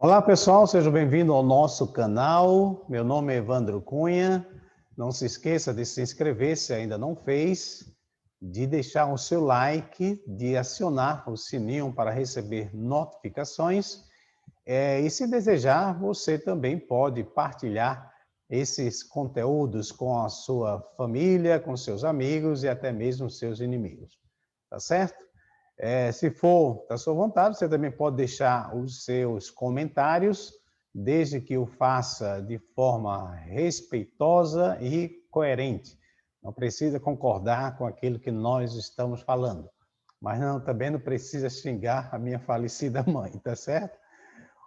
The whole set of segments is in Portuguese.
Olá pessoal, sejam bem-vindos ao nosso canal. Meu nome é Evandro Cunha. Não se esqueça de se inscrever se ainda não fez, de deixar o seu like, de acionar o sininho para receber notificações. E se desejar, você também pode partilhar esses conteúdos com a sua família, com seus amigos e até mesmo seus inimigos. Tá certo? Se for da sua vontade, você também pode deixar os seus comentários, desde que o faça de forma respeitosa e coerente. Não precisa concordar com aquilo que nós estamos falando, mas também não precisa xingar a minha falecida mãe, tá certo?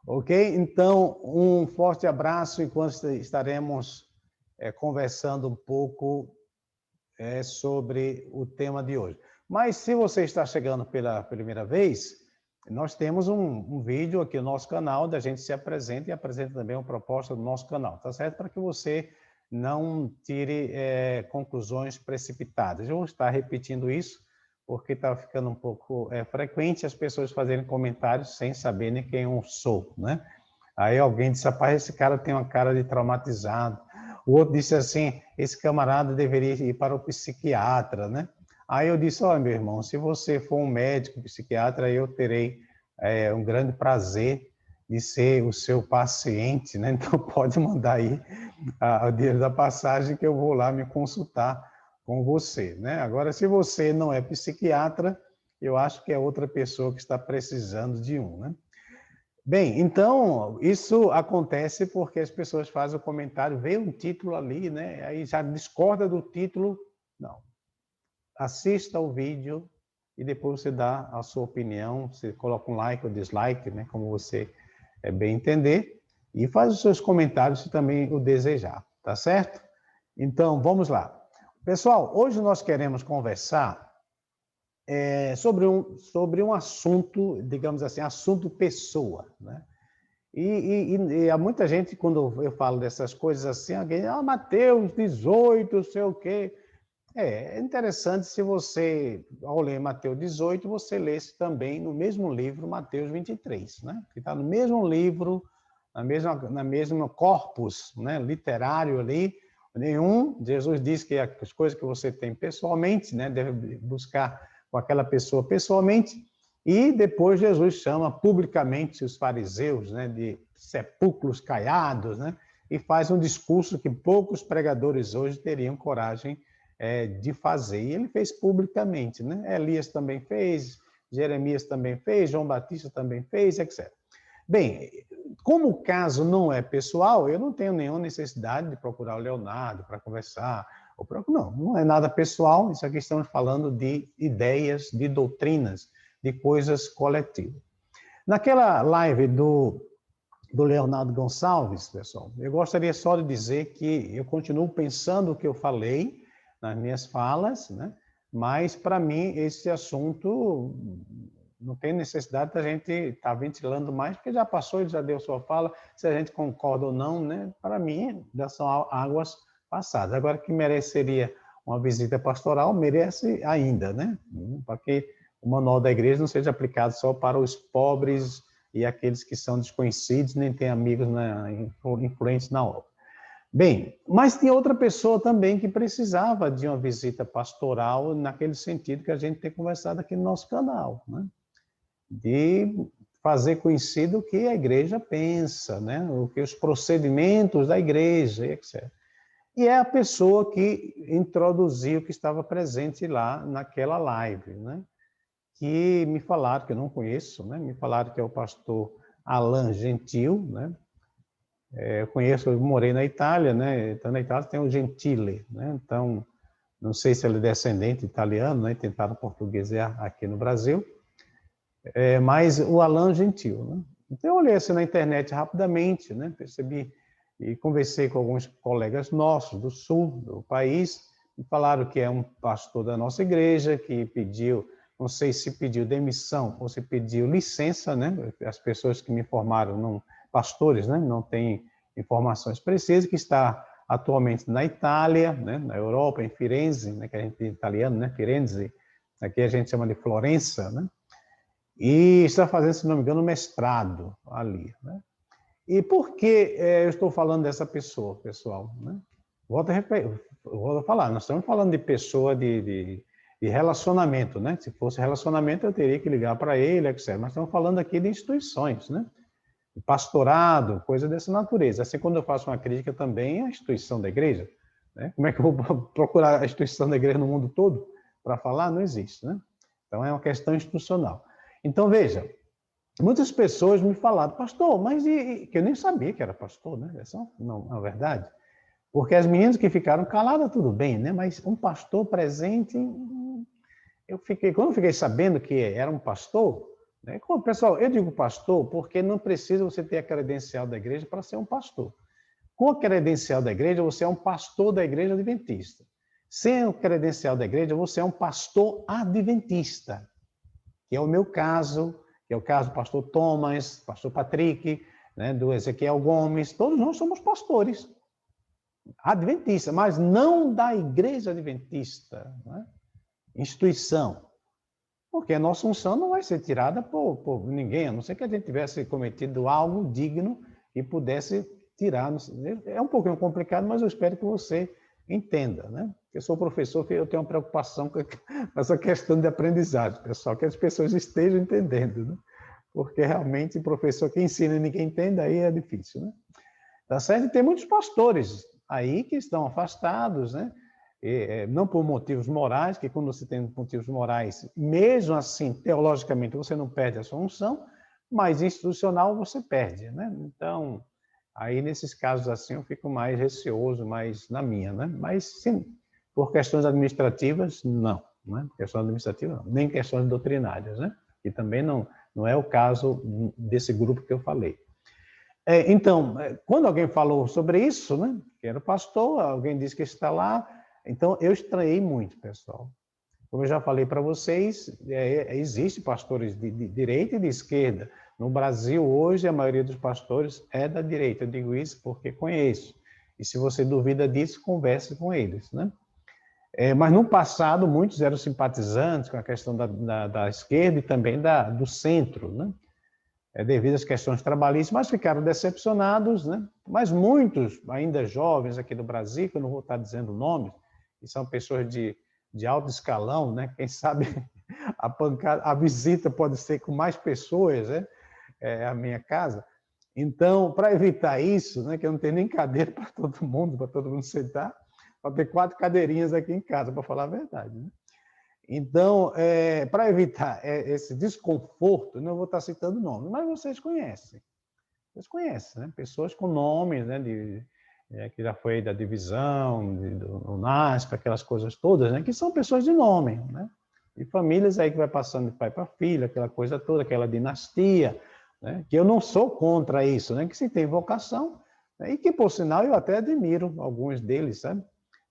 Ok? Então, um forte abraço enquanto estaremos conversando um pouco sobre o tema de hoje. Mas se você está chegando pela primeira vez, nós temos um vídeo aqui no nosso canal, da gente se apresenta e apresenta também uma proposta do nosso canal, tá certo? Para que você não tire conclusões precipitadas. Eu vou estar repetindo isso, porque está ficando um pouco frequente as pessoas fazerem comentários sem saber nem quem eu sou, né? Aí alguém disse, rapaz, esse cara tem uma cara de traumatizado. O outro disse assim, esse camarada deveria ir para o psiquiatra, né? Aí eu disse, olha, meu irmão, se você for um médico, psiquiatra, eu terei um grande prazer de ser o seu paciente, né? Então pode mandar aí o dinheiro da passagem que eu vou lá me consultar com você, né? Agora, se você não é psiquiatra, eu acho que é outra pessoa que está precisando de um, né? Bem, então, isso acontece porque as pessoas fazem o comentário, vê um título ali, né? Aí já discorda do título. Não. Assista o vídeo e depois você dá a sua opinião, você coloca um like ou dislike, né? Como você bem entender, e faz os seus comentários se também o desejar, tá certo? Então, vamos lá. Pessoal, hoje nós queremos conversar sobre um assunto, digamos assim, assunto pessoa, né? E há muita gente, quando eu falo dessas coisas assim, alguém, Mateus 18, sei o quê. É interessante se você, ao ler Mateus 18, você lesse também no mesmo livro Mateus 23, né? Que está no mesmo livro, na mesma corpus, né, literário ali. Jesus diz que as coisas que você tem pessoalmente, né, deve buscar com aquela pessoa pessoalmente, e depois Jesus chama publicamente os fariseus, né, de sepulcros caiados, né, e faz um discurso que poucos pregadores hoje teriam coragem de fazer. E ele fez publicamente, né? Elias também fez, Jeremias também fez, João Batista também fez, etc. Bem, como o caso não é pessoal, eu não tenho nenhuma necessidade de procurar o Leonardo para conversar. Não é nada pessoal, isso aqui estamos falando de ideias, de doutrinas, de coisas coletivas. Naquela live do Leonardo Gonçalves, pessoal, eu gostaria só de dizer que eu continuo pensando o que eu falei nas minhas falas, né? Mas, para mim, esse assunto não tem necessidade da gente estar ventilando mais, porque já passou, ele já deu sua fala, se a gente concorda ou não, né? Para mim, já são águas passadas. Agora, que mereceria uma visita pastoral, merece ainda, né? Para que o manual da igreja não seja aplicado só para os pobres e aqueles que são desconhecidos, nem têm amigos influentes na obra. Bem, mas tinha outra pessoa também que precisava de uma visita pastoral naquele sentido que a gente tem conversado aqui no nosso canal, né? De fazer conhecido o que a igreja pensa, né? O que os procedimentos da igreja, etc. E é a pessoa que introduziu, que estava presente lá naquela live, né? Que me falaram, que eu não conheço, né? Me falaram que é o pastor Alain Gentil, né? Eu conheço, eu morei na Itália, né? Então, na Itália tem o Gentile, né? Então, não sei se ele é descendente italiano, né? Tentaram portuguesar aqui no Brasil, mas o Alain Gentil, né? Então, eu olhei assim na internet rapidamente, né? Percebi e conversei com alguns colegas nossos do sul do país, e falaram que é um pastor da nossa igreja, que pediu, não sei se pediu demissão ou se pediu licença, né? As pessoas que me informaram, não, pastores, né? Não têm informações precisas, que está atualmente na Itália, né? Na Europa, em Firenze, né? Que a gente é italiano, né? Firenze, aqui a gente chama de Florença, né? E está fazendo, se não me engano, mestrado ali, né? E por que eu estou falando dessa pessoa, pessoal? Né? Volto a falar, nós estamos falando de pessoa de relacionamento, né? Se fosse relacionamento, eu teria que ligar para ele, etc. Mas estamos falando aqui de instituições, né? De pastorado, coisa dessa natureza. Assim, quando eu faço uma crítica também à instituição da igreja, né? Como é que eu vou procurar a instituição da igreja no mundo todo para falar? Não existe, né? Então, é uma questão institucional. Então, veja, muitas pessoas me falaram, pastor, mas que eu nem sabia que era pastor, né? Essa não é verdade. Porque as meninas que ficaram caladas, tudo bem, né? Mas um pastor presente, quando eu fiquei sabendo que era um pastor, né? Pessoal, eu digo pastor porque não precisa você ter a credencial da igreja para ser um pastor. Com a credencial da igreja, você é um pastor da igreja adventista. Sem a credencial da igreja, você é um pastor adventista, que é o meu caso, que é o caso do pastor Thomas, pastor Patrick, né, do Ezequiel Gomes, todos nós somos pastores adventistas, mas não da igreja adventista, né? Instituição. Porque a nossa unção não vai ser tirada por ninguém, a não ser que a gente tivesse cometido algo digno e pudesse tirar. É um pouquinho complicado, mas eu espero que você entenda, né? Eu sou professor, eu tenho uma preocupação com essa questão de aprendizagem, pessoal, que as pessoas estejam entendendo, né? Porque realmente professor que ensina e ninguém entende, aí é difícil, né? Tá certo? E tem muitos pastores aí que estão afastados, né? Não por motivos morais, que quando você tem motivos morais, mesmo assim, teologicamente, você não perde a sua unção, mas institucional você perde, né? Então, aí nesses casos assim, eu fico mais receoso, mais na minha, né? Mas, sim, por questões administrativas, não, né? Questões administrativas, não. Nem questões doutrinárias, né? E também não é o caso desse grupo que eu falei. Então, quando alguém falou sobre isso, né? Que era pastor, alguém disse que está lá. Então, eu estranhei muito, pessoal. Como eu já falei para vocês, existe pastores de direita e de esquerda. No Brasil, hoje, a maioria dos pastores é da direita. Eu digo isso porque conheço. E se você duvida disso, converse com eles, né? Mas no passado, muitos eram simpatizantes com a questão da esquerda e também do centro, né? Devido às questões trabalhistas, mas ficaram decepcionados, né? Mas muitos, ainda jovens aqui do Brasil, que eu não vou estar dizendo nomes, que são pessoas de alto escalão, né? Quem sabe a visita pode ser com mais pessoas, né? A minha casa. Então, para evitar isso, né? Que eu não tenho nem cadeira para todo mundo sentar, para ter 4 cadeirinhas aqui em casa, para falar a verdade, né? Então, para evitar esse desconforto, não vou estar citando nomes, mas vocês conhecem. Vocês conhecem, né? Pessoas com nomes, né? Que já foi da divisão, do NASP, aquelas coisas todas, né? Que são pessoas de nome, né? E famílias aí que vai passando de pai para filho, aquela coisa toda, aquela dinastia, né? Que eu não sou contra isso, né? Que se tem vocação, né? E que, por sinal, eu até admiro alguns deles, sabe?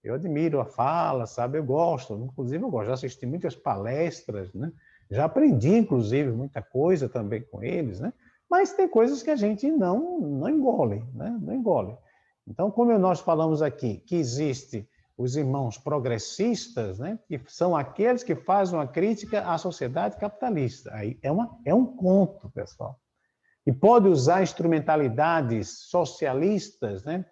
Eu admiro a fala, sabe? Eu gosto, inclusive eu gosto, já assisti muitas palestras, né? Já aprendi, inclusive, muita coisa também com eles, né? Mas tem coisas que a gente não engole, né? Não engole. Então, como nós falamos aqui, que existe os irmãos progressistas, né? Que são aqueles que fazem uma crítica à sociedade capitalista. Aí é um conto, pessoal. E pode usar instrumentalidades socialistas, né?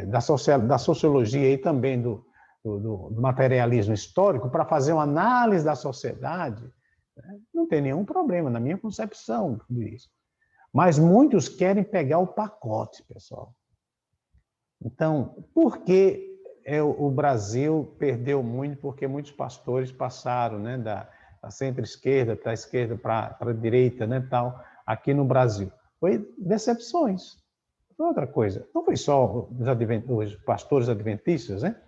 Da sociologia e também do materialismo histórico para fazer uma análise da sociedade, né? Não tem nenhum problema, na minha concepção disso. Mas muitos querem pegar o pacote, pessoal. Então, por que o Brasil perdeu muito? Porque muitos pastores passaram, né, da centro-esquerda para a esquerda para a direita, né, tal, aqui no Brasil. Foi decepções. Foi outra coisa. Não foi só os pastores adventistas, né?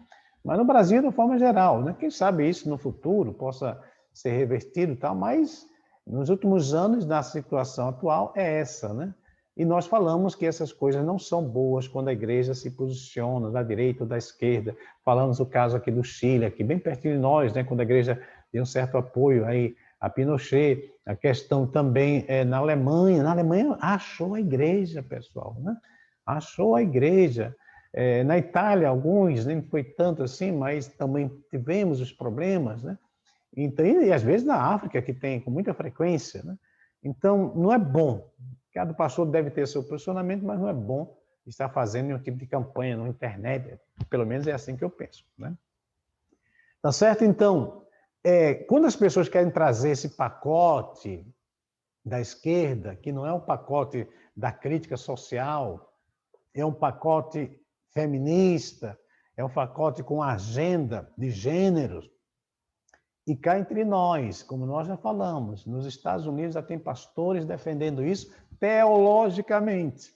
Mas no Brasil, de forma geral, né? Quem sabe isso no futuro possa ser revertido e tal, mas nos últimos anos, na situação atual, é essa, né? E nós falamos que essas coisas não são boas quando a igreja se posiciona da direita ou da esquerda. Falamos o caso aqui do Chile, aqui bem pertinho de nós, né? Quando a igreja deu um certo apoio aí a Pinochet, a questão também na Alemanha. Na Alemanha achou a igreja, pessoal, né? Achou a igreja. Na Itália, alguns, nem foi tanto assim, mas também tivemos os problemas, né? Então, e às vezes na África, que tem com muita frequência, né? Então, não é bom Cada pastor deve ter seu posicionamento, mas não é bom estar fazendo nenhum tipo de campanha na internet. Pelo menos é assim que eu penso, né? Tá certo? Então, quando as pessoas querem trazer esse pacote da esquerda, que não é um pacote da crítica social, é um pacote feminista, é um pacote com agenda de gêneros. E cá entre nós, como nós já falamos, nos Estados Unidos já tem pastores defendendo isso teologicamente.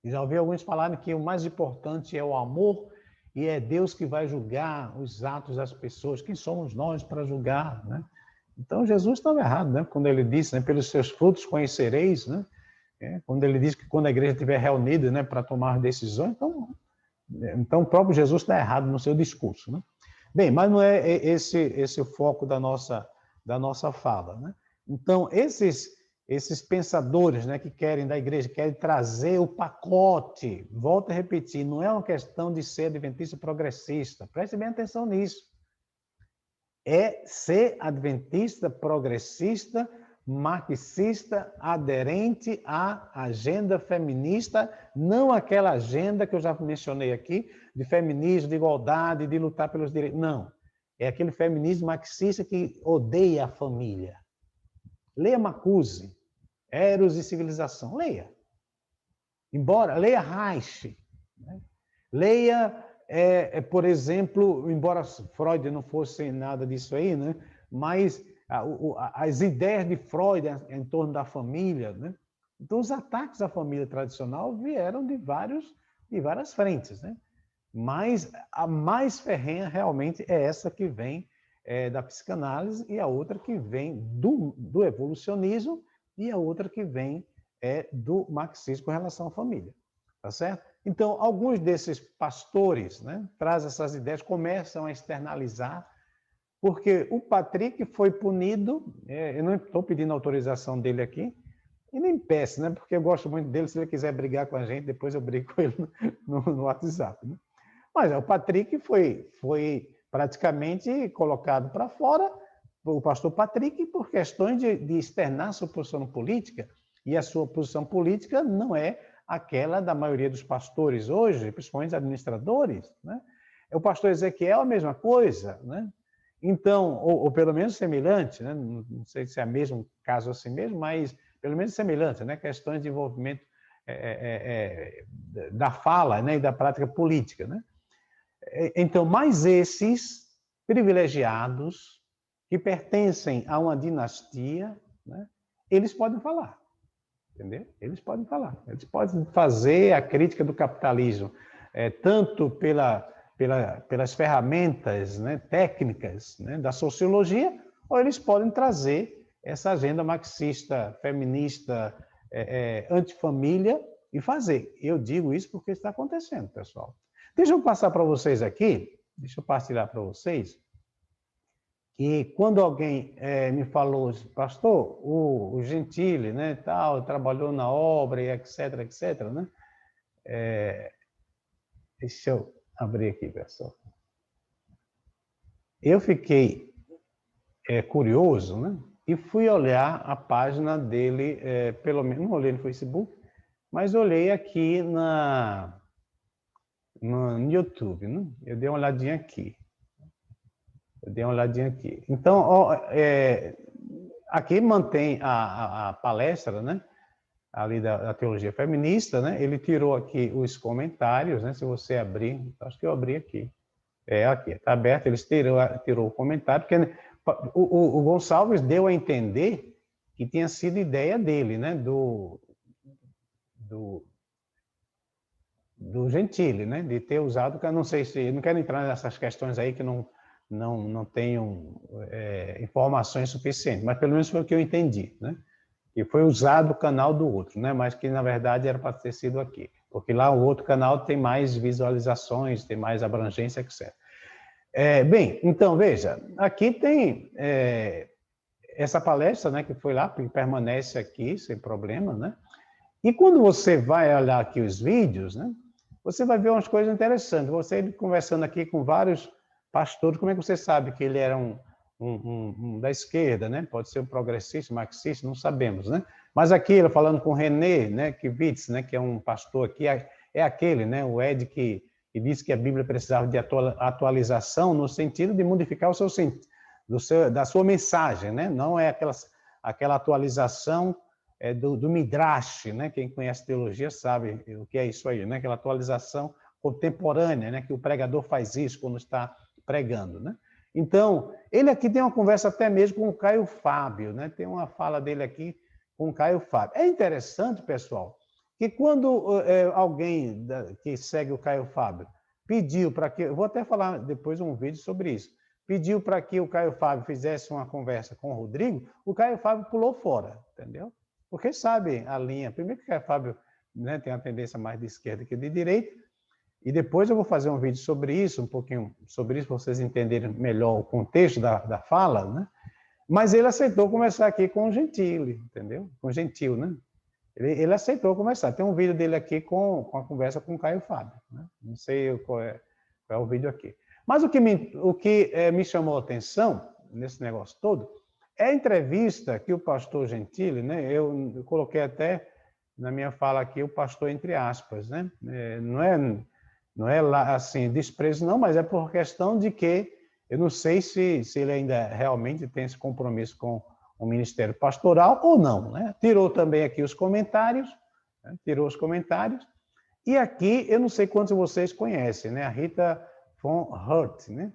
E já ouvi alguns falarem que o mais importante é o amor e é Deus que vai julgar os atos das pessoas. Quem somos nós para julgar, né? Então, Jesus estava errado, né? Quando ele disse, né, pelos seus frutos conhecereis, né? Quando ele diz que quando a igreja estiver reunida, né, para tomar decisões, então o próprio Jesus está errado no seu discurso, né? Bem, mas não é esse o foco da nossa fala, né? Então, esses pensadores, né, que querem da igreja, querem trazer o pacote, volto a repetir, não é uma questão de ser adventista progressista, preste bem atenção nisso. É ser adventista progressista, marxista, aderente à agenda feminista, não aquela agenda que eu já mencionei aqui, de feminismo, de igualdade, de lutar pelos direitos. Não. É aquele feminismo marxista que odeia a família. Leia Marcuse, Eros e Civilização. Leia. Leia Reich. Né? Leia, por exemplo, embora Freud não fosse nada disso aí, né? Mas as ideias de Freud em torno da família, né? Então, os ataques à família tradicional vieram de várias frentes, né? Mas a mais ferrenha realmente é essa que vem da psicanálise e a outra que vem do evolucionismo e a outra que vem do marxismo com relação à família, tá certo? Então, alguns desses pastores, né, trazem essas ideias, começam a externalizar, porque o Patrick foi punido, eu não estou pedindo autorização dele aqui, e nem peço, né, porque eu gosto muito dele, se ele quiser brigar com a gente, depois eu brigo com ele no WhatsApp, né? Mas o Patrick foi praticamente colocado para fora, o pastor Patrick, por questões de externar sua posição política, e a sua posição política não é aquela da maioria dos pastores hoje, principalmente administradores, né? O pastor Ezequiel, a mesma coisa, né? Então, ou pelo menos semelhante, né? Não sei se é o mesmo caso assim mesmo, mas pelo menos semelhante, né? Questões de envolvimento da fala, né? E da prática política, né? Então, mais esses privilegiados que pertencem a uma dinastia, né? Eles podem falar. Entendeu? Eles podem falar, eles podem fazer a crítica do capitalismo, tanto pelas ferramentas, né, técnicas, né, da sociologia, ou eles podem trazer essa agenda marxista, feminista, antifamília e fazer. Eu digo isso porque está acontecendo, pessoal. Deixa eu passar para vocês aqui, deixa eu partilhar para vocês, que quando alguém me falou, pastor, o Gentili, né, tal, trabalhou na obra e etc, etc, né? Deixa eu abrir aqui, pessoal. Eu fiquei curioso, né? E fui olhar a página dele, pelo menos, não olhei no Facebook, mas olhei aqui no YouTube, né? Eu dei uma olhadinha aqui. Então, aqui mantém a palestra, né? Ali da teologia feminista, né? Ele tirou aqui os comentários, né? Se você abrir, acho que eu abri aqui. Aqui, está aberto, eles tirou o comentário, porque o Gonçalves deu a entender que tinha sido ideia dele, né? Do Gentili, né? De ter usado, que eu não sei se, não quero entrar nessas questões aí que não tenho informações suficientes, mas pelo menos foi o que eu entendi, né? Que foi usado o canal do outro, né? Mas que na verdade era para ter sido aqui, porque lá o outro canal tem mais visualizações, tem mais abrangência, etc. Bem, então veja, aqui tem essa palestra, né? Que foi lá, que permanece aqui sem problema, né? E quando você vai olhar aqui os vídeos, né? Você vai ver umas coisas interessantes. Você conversando aqui com vários pastores, como é que você sabe que ele era da esquerda, né? Pode ser um progressista, marxista, não sabemos, né? Mas aqui, ele falando com René, né, Kivitz, né, que é um pastor aqui, é aquele, né, o Ed que disse que a Bíblia precisava de atualização no sentido de modificar o seu sentido, da sua mensagem, né? Não é aquela atualização do Midrash, né? Quem conhece teologia sabe o que é isso aí, né? Aquela atualização contemporânea, né? Que o pregador faz isso quando está pregando, né? Então, ele aqui tem uma conversa até mesmo com o Caio Fábio, né? Tem uma fala dele aqui com o Caio Fábio. É interessante, pessoal, que quando alguém que segue o Caio Fábio pediu para que... Eu vou até falar depois um vídeo sobre isso. Pediu para que o Caio Fábio fizesse uma conversa com o Rodrigo, o Caio Fábio pulou fora, entendeu? Porque sabe a linha. Primeiro que o Caio Fábio, né, tem uma tendência mais de esquerda que de direita, e depois eu vou fazer um vídeo sobre isso, um pouquinho sobre isso, para vocês entenderem melhor o contexto da fala, né? Mas ele aceitou conversar aqui com o Gentili, entendeu? Com o Gentil, né? Ele aceitou conversar. Tem um vídeo dele aqui com a conversa com o Caio Fábio, né? Não sei qual é o vídeo aqui. Mas o que me chamou a atenção nesse negócio todo é a entrevista que o pastor Gentili, né? Eu coloquei até na minha fala aqui o pastor entre aspas, né? Não é lá, assim, desprezo não, mas é por questão de que eu não sei se ele ainda realmente tem esse compromisso com o ministério pastoral ou não, né? Tirou também aqui os comentários, né? Tirou os comentários. E aqui, eu não sei quantos de vocês conhecem, né? A Rita von Hurt, né?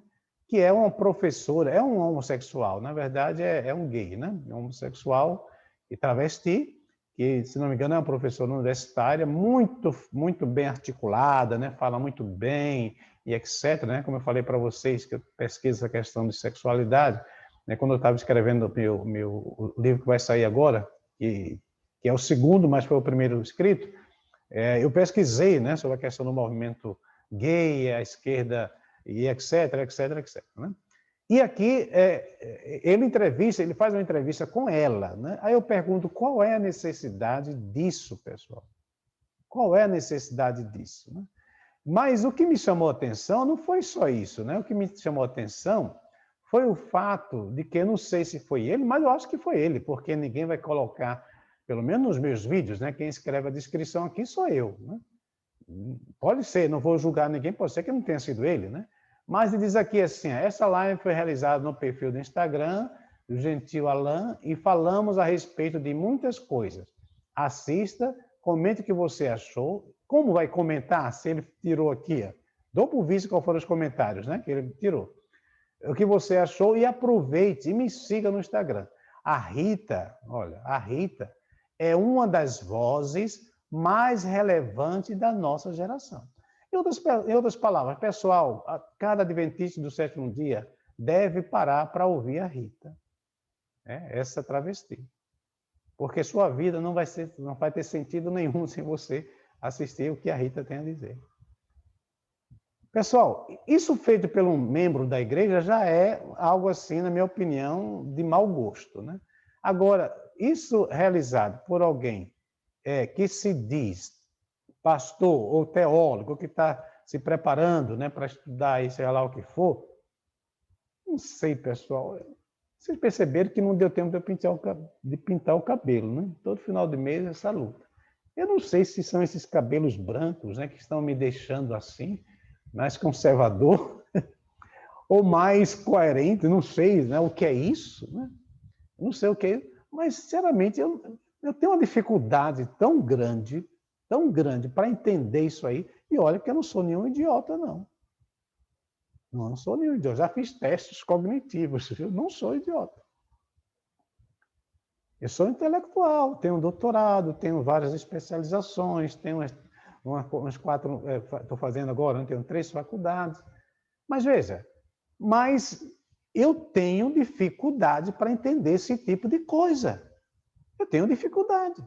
Que é uma professora, é um homossexual, na verdade é um gay, né? É um homossexual e travesti, que, se não me engano, é uma professora universitária, muito bem articulada, né? Fala muito bem e etc. Né? Como eu falei para vocês, que eu pesquiso essa questão de sexualidade, né? Quando eu estava escrevendo o livro que vai sair agora, que é o segundo, mas foi o primeiro escrito, eu pesquisei, né, sobre a questão do movimento gay, a esquerda e etc, etc, etc. Né? E aqui ele faz uma entrevista com ela, né? Aí eu pergunto qual é a necessidade disso, pessoal? Qual é a necessidade disso? Né? Mas o que me chamou a atenção não foi só isso, né? O que me chamou a atenção foi o fato de que eu não sei se foi ele, mas eu acho que foi ele, porque ninguém vai colocar, pelo menos nos meus vídeos, né? Quem escreve a descrição aqui sou eu, né? Pode ser, não vou julgar ninguém, pode ser que não tenha sido ele, né? Mas ele diz aqui assim, essa live foi realizada no perfil do Instagram do Gentil Alain e falamos a respeito de muitas coisas. Assista, comente o que você achou. Como vai comentar se ele tirou aqui? Dou por visto qual foram os comentários, né? Que ele tirou. O que você achou e aproveite e me siga no Instagram. A Rita, olha, a Rita é uma das vozes mais relevantes da nossa geração. Em outras palavras, pessoal, cada adventista do sétimo dia deve parar para ouvir a Rita, essa travesti. Porque sua vida não vai ter sentido nenhum sem você assistir o que a Rita tem a dizer. Pessoal, isso feito por um membro da igreja já é algo assim, na minha opinião, de mau gosto, né? Agora, isso realizado por alguém que se diz pastor ou teólogo, que está se preparando, né, para estudar e sei lá o que for, não sei, pessoal. Vocês perceberam que não deu tempo de pintar o cabelo, né? Todo final de mês essa luta. Eu não sei se são esses cabelos brancos, né, que estão me deixando assim, mais conservador ou mais coerente, não sei, né, o que é isso, né? Não sei o que é isso, mas, sinceramente, eu tenho uma dificuldade tão grande para entender isso aí, e olha que eu não sou nenhum idiota, não. Não sou nenhum idiota, já fiz testes cognitivos, eu não sou idiota. Eu sou intelectual, tenho doutorado, tenho várias especializações, tenho umas 4, estou fazendo agora, tenho 3 faculdades. Mas veja, eu tenho dificuldade para entender esse tipo de coisa. Eu tenho dificuldade.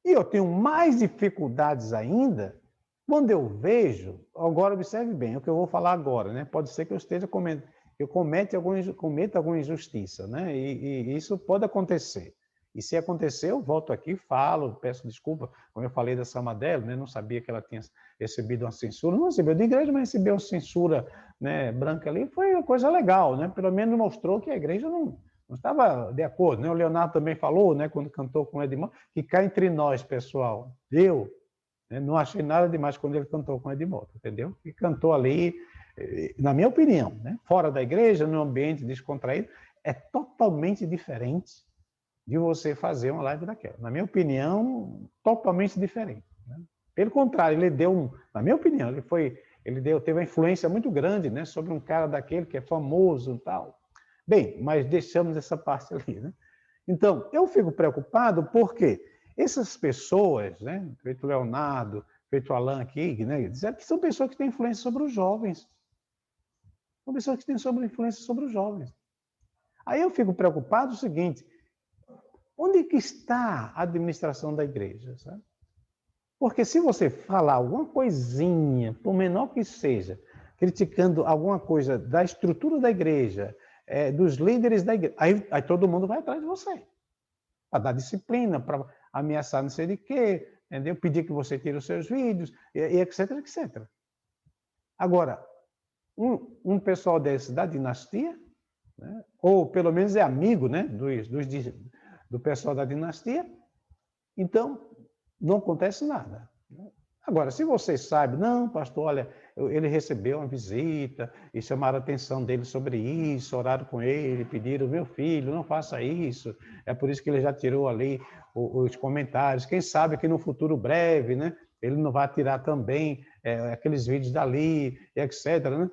E eu tenho mais dificuldades ainda quando eu vejo, agora observe bem o que eu vou falar agora, né? Pode ser que eu esteja cometa alguma injustiça, né? E isso pode acontecer. E se acontecer, eu volto aqui, falo, peço desculpa, como eu falei da Samadela, né? Não sabia que ela tinha recebido uma censura, não recebeu de igreja, mas recebeu uma censura né, branca ali, foi uma coisa legal, né? Pelo menos mostrou que a igreja não estava de acordo, né? O Leonardo também falou, né, quando cantou com o Edmond, que cá entre nós, pessoal, eu, né, não achei nada demais quando ele cantou com o Edmond, entendeu? E cantou ali, na minha opinião, né, fora da igreja, num ambiente descontraído, é totalmente diferente de você fazer uma live daquela. Na minha opinião, totalmente diferente, né? Pelo contrário, ele deu, na minha opinião, teve uma influência muito grande, né, sobre um cara daquele que é famoso e tal. Bem, mas deixamos essa parte ali, né? Então, eu fico preocupado porque essas pessoas, né, feito o Leonardo, feito o Alan aqui, né, são pessoas que têm influência sobre os jovens. São pessoas que têm influência sobre os jovens. Aí eu fico preocupado o seguinte, onde que está a administração da igreja, sabe? Porque se você falar alguma coisinha, por menor que seja, criticando alguma coisa da estrutura da igreja, dos líderes da igreja, aí todo mundo vai atrás de você. Para dar disciplina, para ameaçar não sei de quê, entendeu? Pedir que você tire os seus vídeos, e etc, etc. Agora, um pessoal desse da dinastia, né, ou pelo menos é amigo, né, do pessoal da dinastia, então não acontece nada. Agora, se você sabe, não, pastor, olha, ele recebeu uma visita e chamaram a atenção dele sobre isso, oraram com ele, pediram, meu filho, não faça isso, é por isso que ele já tirou ali os comentários. Quem sabe que no futuro breve, né, ele não vai tirar também aqueles vídeos dali, etc, né?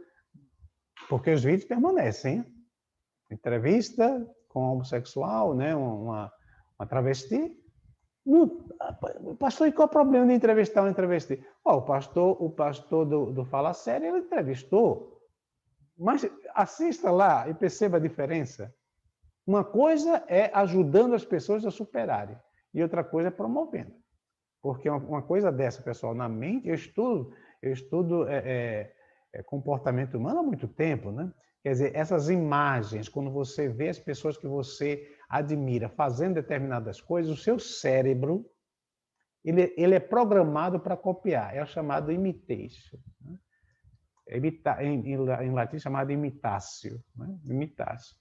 Porque os vídeos permanecem. Entrevista com um homossexual, né, uma travesti. Pastor, e qual é o problema de entrevistar um travesti? O pastor do Fala Sério, ele entrevistou. Mas assista lá e perceba a diferença. Uma coisa é ajudando as pessoas a superarem, e outra coisa é promovendo. Porque uma coisa dessa, pessoal, na mente, eu estudo comportamento humano há muito tempo, né? Quer dizer, essas imagens, quando você vê as pessoas que você admira fazendo determinadas coisas, o seu cérebro, ele é programado para copiar, é o chamado imitation. Né? Em latim, chamado imitatio. Né? Imitatio.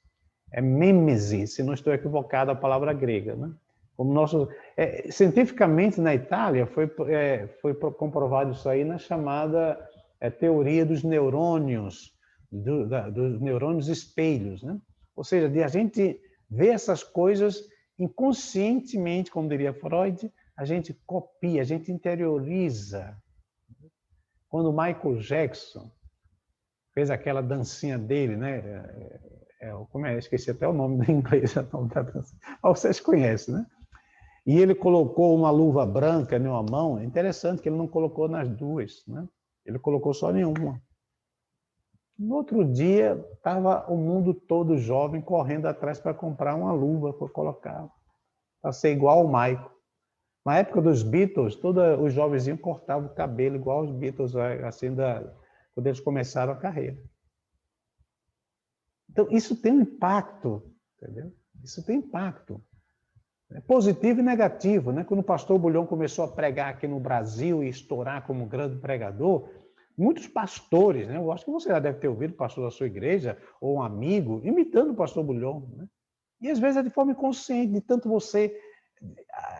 É mimese, se não estou equivocado, a palavra grega. Né? Como cientificamente, na Itália, foi comprovado isso aí na chamada teoria dos neurônios, dos neurônios espelhos, né? Ou seja, de a gente ver essas coisas inconscientemente, como diria Freud, a gente copia, a gente interioriza. Quando o Michael Jackson fez aquela dancinha dele, né? Como é? Esqueci até o nome em inglês, o nome da dança. Mas vocês conhecem, né? E ele colocou uma luva branca em uma mão. É interessante que ele não colocou nas duas, né? Ele colocou só em uma. No outro dia, estava o mundo todo jovem correndo atrás para comprar uma luva para colocar, para ser igual ao Michael. Na época dos Beatles, todos os jovenzinhos cortavam o cabelo igual aos Beatles, assim, quando eles começaram a carreira. Então, isso tem um impacto, entendeu? Isso tem impacto. Positivo e negativo, né? Quando o pastor Bulhão começou a pregar aqui no Brasil e estourar como grande pregador, muitos pastores, né? Eu acho que você já deve ter ouvido o pastor da sua igreja, ou um amigo, imitando o pastor Bulhão, né? E às vezes é de forma inconsciente, de tanto você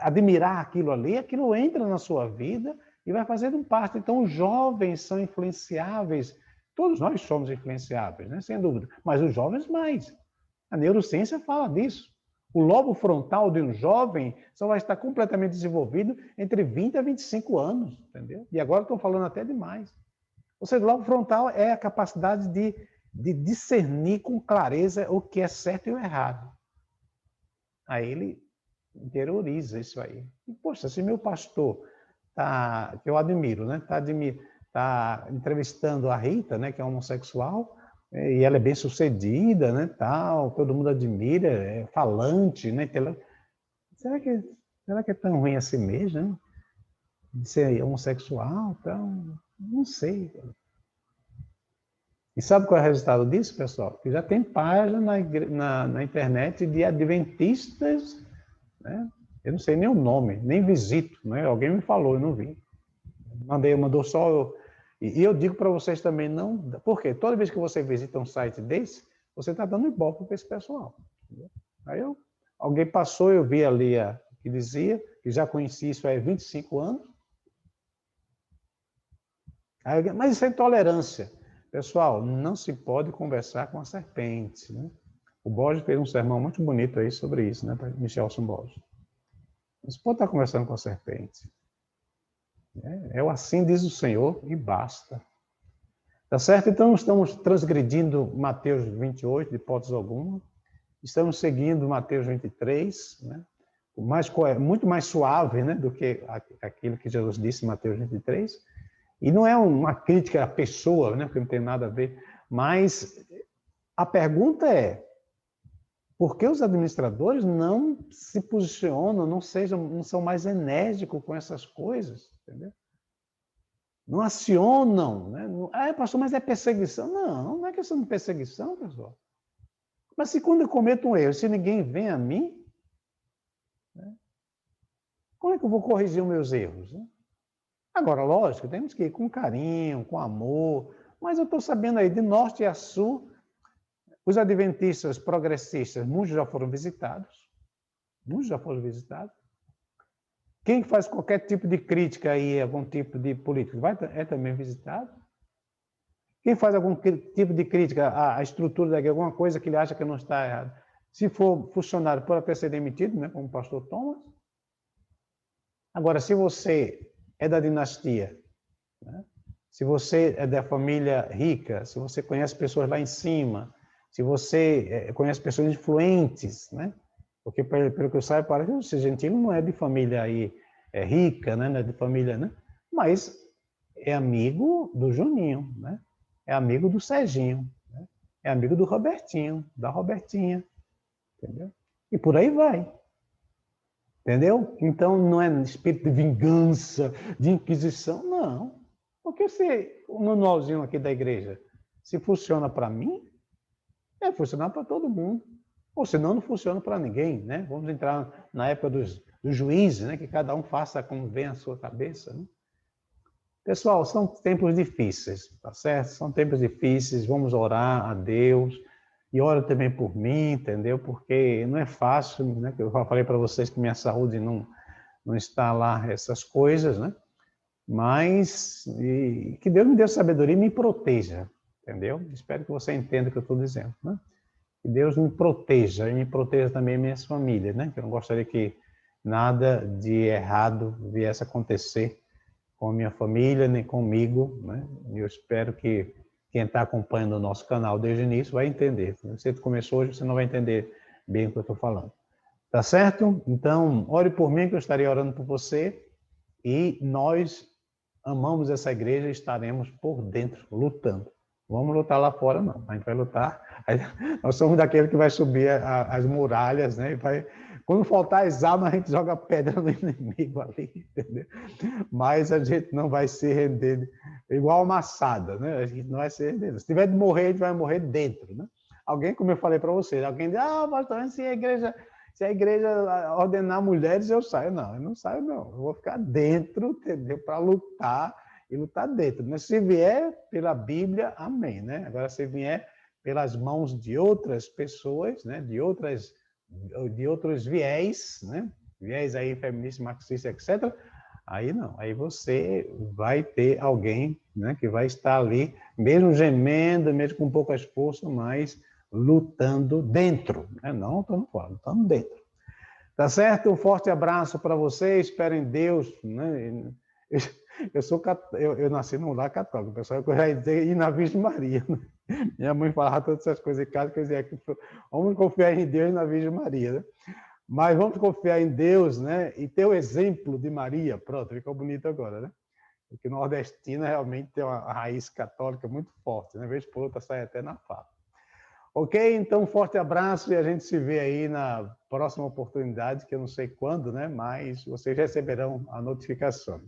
admirar aquilo ali, aquilo entra na sua vida e vai fazendo parte. Então, os jovens são influenciáveis, todos nós somos influenciáveis, né? Sem dúvida, mas os jovens mais. A neurociência fala disso. O lobo frontal de um jovem só vai estar completamente desenvolvido entre 20 a 25 anos, entendeu? E agora estou falando até demais. Ou seja, o lobo frontal é a capacidade de discernir com clareza o que é certo e o errado. Aí ele interioriza isso aí. E, poxa, se meu pastor, que eu admiro, né? Tá entrevistando a Rita, né, que é homossexual, e ela é bem sucedida, né, tal, todo mundo admira, é falante, né? Será que é tão ruim assim mesmo, né? De ser homossexual, então, não sei. E sabe qual é o resultado disso, pessoal? Que já tem página na internet de adventistas, né? Eu não sei nem o nome, nem visito, né? Alguém me falou, eu não vi. Mandou só E eu digo para vocês também não... Por quê? Toda vez que você visita um site desse, você está dando ibope para esse pessoal. Entendeu? Aí alguém passou, eu vi ali que dizia, que já conheci isso há 25 anos. Mas isso é intolerância. Pessoal, não se pode conversar com a serpente, né? O Borges fez um sermão muito bonito aí sobre isso, né? Michelson Borges. Não se pode estar conversando com a serpente. É o assim diz o Senhor e basta. Tá certo? Então, estamos transgredindo Mateus 28, de hipótese alguma. Estamos seguindo Mateus 23, né? Muito mais suave, né, do que aquilo que Jesus disse em Mateus 23. E não é uma crítica à pessoa, né, porque não tem nada a ver. Mas a pergunta é, por que os administradores não se posicionam, não são mais enérgicos com essas coisas, entendeu? Não acionam, né? Pastor, mas é perseguição. Não é questão de perseguição, pessoal. Mas se quando eu cometo um erro, se ninguém vem a mim, né, como é que eu vou corrigir os meus erros? Né? Agora, lógico, temos que ir com carinho, com amor, mas eu estou sabendo aí, de norte a sul, os adventistas progressistas, muitos já foram visitados. Muitos já foram visitados. Quem faz qualquer tipo de crítica aí, algum tipo de político, é também visitado. Quem faz algum tipo de crítica à estrutura daqui, alguma coisa que ele acha que não está errado, se for funcionário, pode até ser demitido, né, como o pastor Thomas. Agora, se você é da dinastia, né, se você é da família rica, se você conhece pessoas lá em cima, se você conhece pessoas influentes, né? Porque, pelo que eu saiba, parece que o Cis Gentili não é de família aí, rica, né? Não é de família, né? Mas é amigo do Juninho, né? É amigo do Serginho, né? É amigo do Robertinho, da Robertinha, entendeu? E por aí vai, entendeu? Então, não é espírito de vingança, de inquisição, não. Porque se o manualzinho aqui da igreja, se funciona para mim, deve funcionar para todo mundo. Ou senão não funciona para ninguém, né? Vamos entrar na época dos juízes, né? Que cada um faça como vem a sua cabeça, né? Pessoal, são tempos difíceis, tá certo? São tempos difíceis, vamos orar a Deus. E ora também por mim, entendeu? Porque não é fácil, né? Eu já falei para vocês que minha saúde não está lá, essas coisas, né? Mas que Deus me dê sabedoria e me proteja, entendeu? Espero que você entenda o que eu estou dizendo, né? Que Deus me proteja e me proteja também minhas famílias, né? Que eu não gostaria que nada de errado viesse a acontecer com a minha família, nem comigo, né? Eu espero que quem está acompanhando o nosso canal desde o início vai entender. Se você começou hoje, você não vai entender bem o que eu estou falando. Tá certo? Então, ore por mim, que eu estarei orando por você. E nós amamos essa igreja e estaremos por dentro, lutando. Vamos lutar lá fora, não. A gente vai lutar. Nós somos daquele que vai subir as muralhas, né? E vai... Quando faltar as armas, a gente joga pedra no inimigo ali, entendeu? Mas a gente não vai se render igual amassada, né? A gente não vai se render. Se tiver de morrer, a gente vai morrer dentro, né? Alguém, como eu falei para vocês, alguém diz, pastor, se a igreja ordenar mulheres, eu saio. Não, eu não saio, não. Eu vou ficar dentro, entendeu? Para lutar e lutar dentro. Mas se vier pela Bíblia, amém, né? Agora, se vier pelas mãos de outras pessoas, né? De outros viés, né? Viés aí, feminista, marxista, etc., aí não. Aí você vai ter alguém, né? Que vai estar ali, mesmo gemendo, mesmo com poucas forças, mas lutando dentro, né? Não estamos fora, lutando dentro. Tá certo? Um forte abraço para vocês, espero em Deus, né? Eu nasci num lar católico, o pessoal ia dizer ir na Virgem Maria, né? Minha mãe falava todas essas coisas em casa, que eu dizia que vamos confiar em Deus e na Virgem Maria, né? Mas vamos confiar em Deus, né? E ter o exemplo de Maria, pronto, ficou bonito agora, né? Porque nordestina realmente tem uma raiz católica muito forte, né? Vez por outra sai até na fala. Ok? Então, um forte abraço e a gente se vê aí na próxima oportunidade, que eu não sei quando, né? Mas vocês receberão a notificação.